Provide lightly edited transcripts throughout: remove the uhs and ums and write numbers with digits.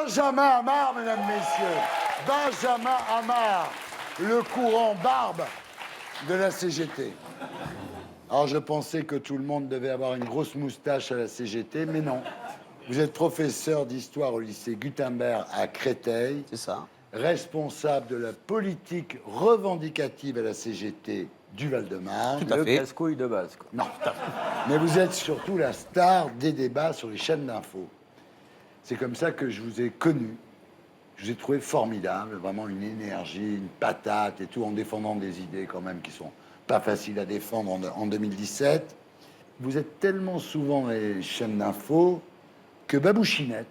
Benjamin Amar, mesdames, messieurs. Benjamin Amar, le courant barbe de la CGT. Alors, je pensais que tout le monde devait avoir une grosse moustache à la CGT, mais non. Vous êtes professeur d'histoire au lycée Gutenberg à Créteil. C'est ça. Responsable de la politique revendicative à la CGT du Val-de-Marne. Tout à fait. Casse-couille de base, quoi. Non, mais vous êtes surtout la star des débats sur les chaînes d'infos. C'est comme ça que je vous ai connu. Je vous ai trouvé formidable, vraiment une énergie, une patate et tout, en défendant des idées quand même qui sont pas faciles à défendre en 2017. Vous êtes tellement souvent dans les chaînes d'infos que Babouchinette,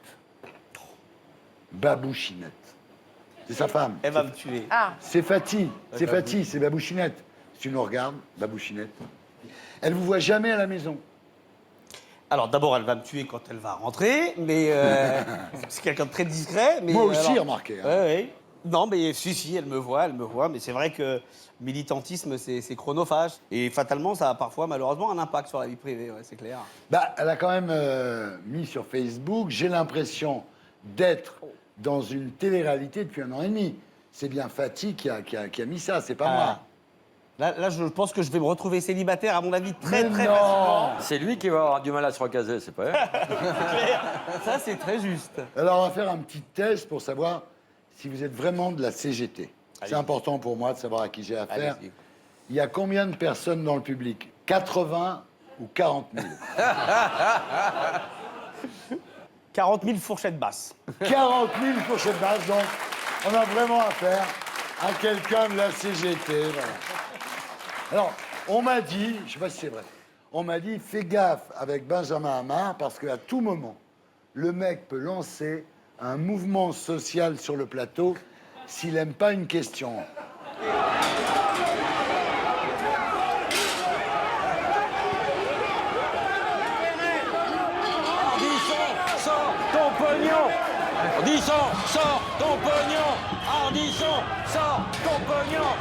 c'est sa femme. Elle va me tuer. Ah, C'est Fatih, c'est Babouchinette. Si tu nous regardes, Babouchinette, elle vous voit jamais à la maison. Alors d'abord, elle va me tuer quand elle va rentrer, mais c'est quelqu'un de très discret. Mais, Moi aussi, remarquez. Hein. Ouais. Non, mais si, elle me voit, mais c'est vrai que militantisme, c'est chronophage. Et fatalement, ça a parfois, malheureusement, un impact sur la vie privée, ouais, c'est clair. Bah, elle a quand même mis sur Facebook, j'ai l'impression d'être dans une télé-réalité depuis 1 an et demi. C'est bien Fatih qui a mis ça, c'est pas moi. Là, je pense que je vais me retrouver célibataire, à mon avis, très Mais facilement. C'est lui qui va avoir du mal à se recaser, c'est pas elle. Ça, c'est très juste. Alors, on va faire un petit test pour savoir si vous êtes vraiment de la CGT. C'est Allez. important pour moi de savoir à qui j'ai affaire. Allez-y. Il y a combien de personnes dans le public? 80 ou 40 000? 40 000 fourchettes basses. 40 000 fourchettes basses, donc on a vraiment affaire à quelqu'un de la CGT. Voilà. Alors, on m'a dit, je sais pas si c'est vrai, on m'a dit, fais gaffe avec Benjamin Amar parce qu'à tout moment, le mec peut lancer un mouvement social sur le plateau s'il n'aime pas une question. Sors ton pognon. Ardisson, sors ton pognon. Ardisson, sors ton pognon.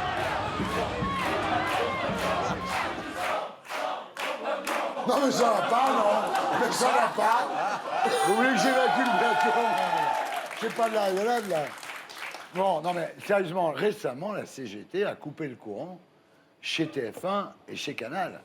Non mais ça va pas, non. Mais ça va pas. Vous voulez que j'évacue le plateau? C'est pas de la rigolade, là. Bon, non mais sérieusement, récemment, la CGT a coupé le courant chez TF1 et chez Canal.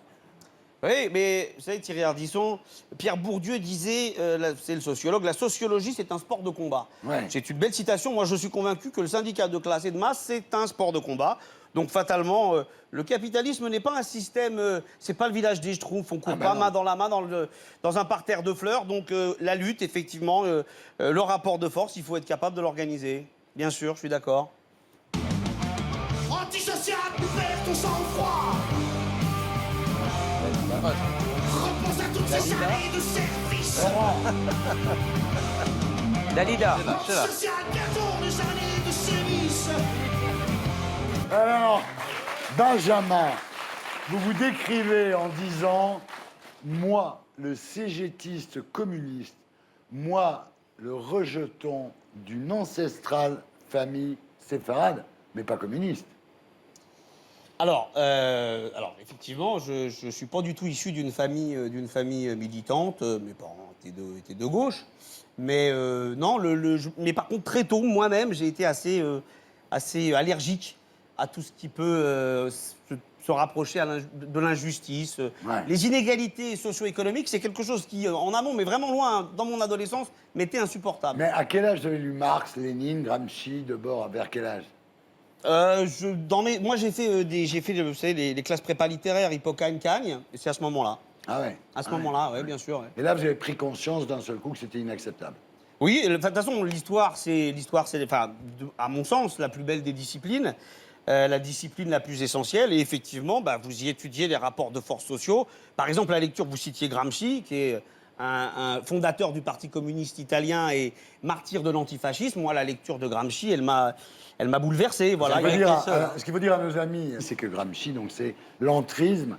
Oui, mais vous savez, Thierry Ardisson, Pierre Bourdieu disait, c'est le sociologue, la sociologie, c'est un sport de combat. Ouais. C'est une belle citation. Moi, je suis convaincu que le syndicat de classe et de masse, c'est un sport de combat. Donc, fatalement, le capitalisme n'est pas un système... c'est pas le village des Schtroumpfs. On court pas non. main dans la main dans un parterre de fleurs. Donc, la lutte, effectivement, le rapport de force, il faut être capable de l'organiser. Bien sûr, je suis d'accord. Antisocial, perds ton sang-froid. Repose à toutes ces années de service. Dalida. Antisocial, perdons les années de service. Alors, Benjamin, vous vous décrivez en disant « Moi, le cégétiste communiste, moi, le rejeton d'une ancestrale famille séfarade, mais pas communiste. » Alors, effectivement, je ne suis pas du tout issu d'une famille militante. Mes parents étaient de gauche. Mais non, mais par contre, très tôt, moi-même, j'ai été assez allergique à tout ce qui peut se rapprocher de l'injustice. Ouais. Les inégalités socio-économiques, c'est quelque chose qui, en amont, mais vraiment loin, dans mon adolescence, m'était insupportable. Mais à quel âge vous avez lu Marx, Lénine, Gramsci, Debord? Vers quel âge? Moi, j'ai fait, vous savez, les classes prépa littéraires, Hippocane, Cagne, et c'est à ce moment-là. Ah ouais. À ce moment-là, oui, bien sûr. Ouais. Et là, vous avez pris conscience d'un seul coup que c'était inacceptable. Oui, de toute façon, l'histoire, c'est, à mon sens, la plus belle des disciplines, la discipline la plus essentielle. Et effectivement, vous y étudiez les rapports de force sociaux. Par exemple, la lecture, vous citiez Gramsci, qui est un fondateur du Parti communiste italien et martyr de l'antifascisme. Moi, la lecture de Gramsci, elle m'a bouleversé. Voilà. Ce qu'il faut dire à nos amis, c'est que Gramsci, donc c'est l'entrisme.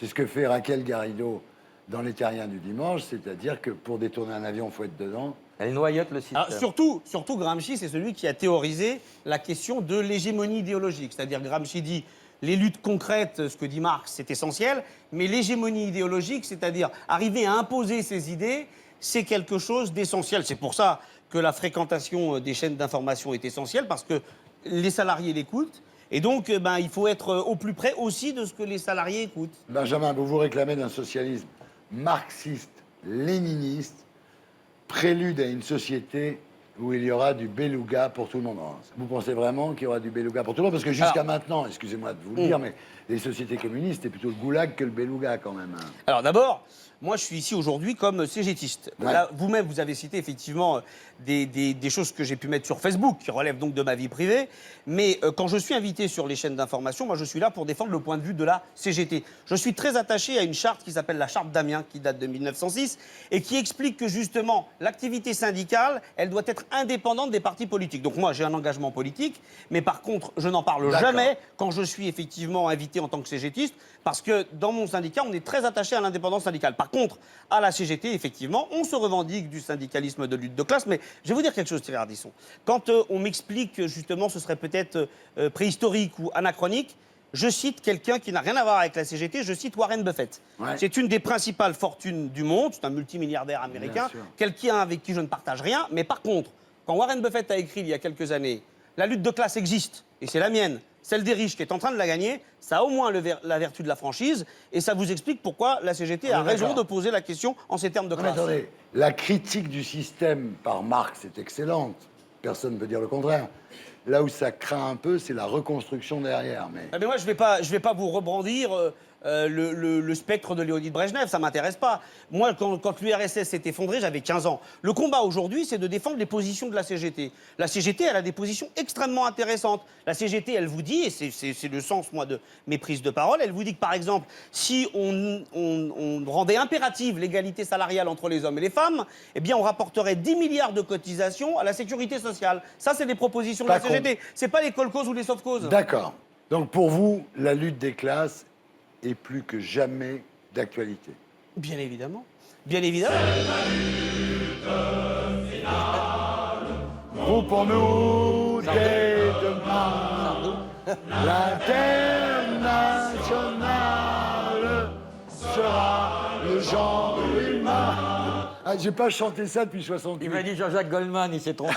C'est ce que fait Raquel Garrido dans Les Terriens du dimanche, c'est-à-dire que pour détourner un avion, il faut être dedans. Elle noyote le système. Alors, surtout, Gramsci, c'est celui qui a théorisé la question de l'hégémonie idéologique. C'est-à-dire, Gramsci dit les luttes concrètes, ce que dit Marx, c'est essentiel, mais l'hégémonie idéologique, c'est-à-dire arriver à imposer ses idées, c'est quelque chose d'essentiel. C'est pour ça que la fréquentation des chaînes d'information est essentielle parce que les salariés l'écoutent. Et donc, il faut être au plus près aussi de ce que les salariés écoutent. Benjamin, vous vous réclamez d'un socialisme marxiste, léniniste, prélude à une société où il y aura du beluga pour tout le monde. Vous pensez vraiment qu'il y aura du beluga pour tout le monde? Parce que jusqu'à maintenant, excusez-moi de vous le dire, mais les sociétés communistes, c'est plutôt le goulag que le beluga quand même. Hein. Alors d'abord, moi je suis ici aujourd'hui comme cégétiste. Ouais. Là, vous-même, vous avez cité effectivement des choses que j'ai pu mettre sur Facebook, qui relèvent donc de ma vie privée. Mais quand je suis invité sur les chaînes d'information, moi je suis là pour défendre le point de vue de la CGT. Je suis très attaché à une charte qui s'appelle la charte d'Amiens, qui date de 1906, et qui explique que justement, l'activité syndicale, elle doit être indépendante des partis politiques. Donc moi, j'ai un engagement politique, mais par contre, je n'en parle jamais quand je suis effectivement invité en tant que CGTiste, parce que dans mon syndicat, on est très attaché à l'indépendance syndicale. Par contre, à la CGT, effectivement, on se revendique du syndicalisme de lutte de classe, mais je vais vous dire quelque chose, Thierry Ardisson. Quand on m'explique que justement ce serait peut-être préhistorique ou anachronique, je cite quelqu'un qui n'a rien à voir avec la CGT, je cite Warren Buffett. Ouais. C'est une des principales fortunes du monde, c'est un multimilliardaire américain, quelqu'un avec qui je ne partage rien, mais par contre, quand Warren Buffett a écrit il y a quelques années « La lutte de classe existe, et c'est la mienne, celle des riches qui est en train de la gagner », ça a au moins la vertu de la franchise, et ça vous explique pourquoi la CGT a raison de poser la question en ces termes de Non, mais classe. attendez, la critique du système par Marx est excellente. Personne ne peut dire le contraire. Là où ça craint un peu, c'est la reconstruction derrière. Mais... Ah, mais moi, je vais pas vous rebrandir le spectre de Léonid Brejnev, ça m'intéresse pas. Moi, quand l'URSS s'est effondrée, j'avais 15 ans. Le combat aujourd'hui, c'est de défendre les positions de la CGT. La CGT, elle a des positions extrêmement intéressantes. La CGT, elle vous dit, et c'est le sens, moi, de mes prises de parole, elle vous dit que, par exemple, si on rendait impérative l'égalité salariale entre les hommes et les femmes, eh bien, on rapporterait 10 milliards de cotisations à la sécurité sociale. Ça, c'est des propositions de la CGT. C'est pas les colcos ou les sauf-causes. D'accord. Donc pour vous, la lutte des classes est plus que jamais d'actualité. Bien évidemment. Bien évidemment. Vous pour nous dès demain, l'international sera le genre humain. Ah, j'ai pas chanté ça depuis 68. Il m'a dit Jean-Jacques Goldman, il s'est trompé.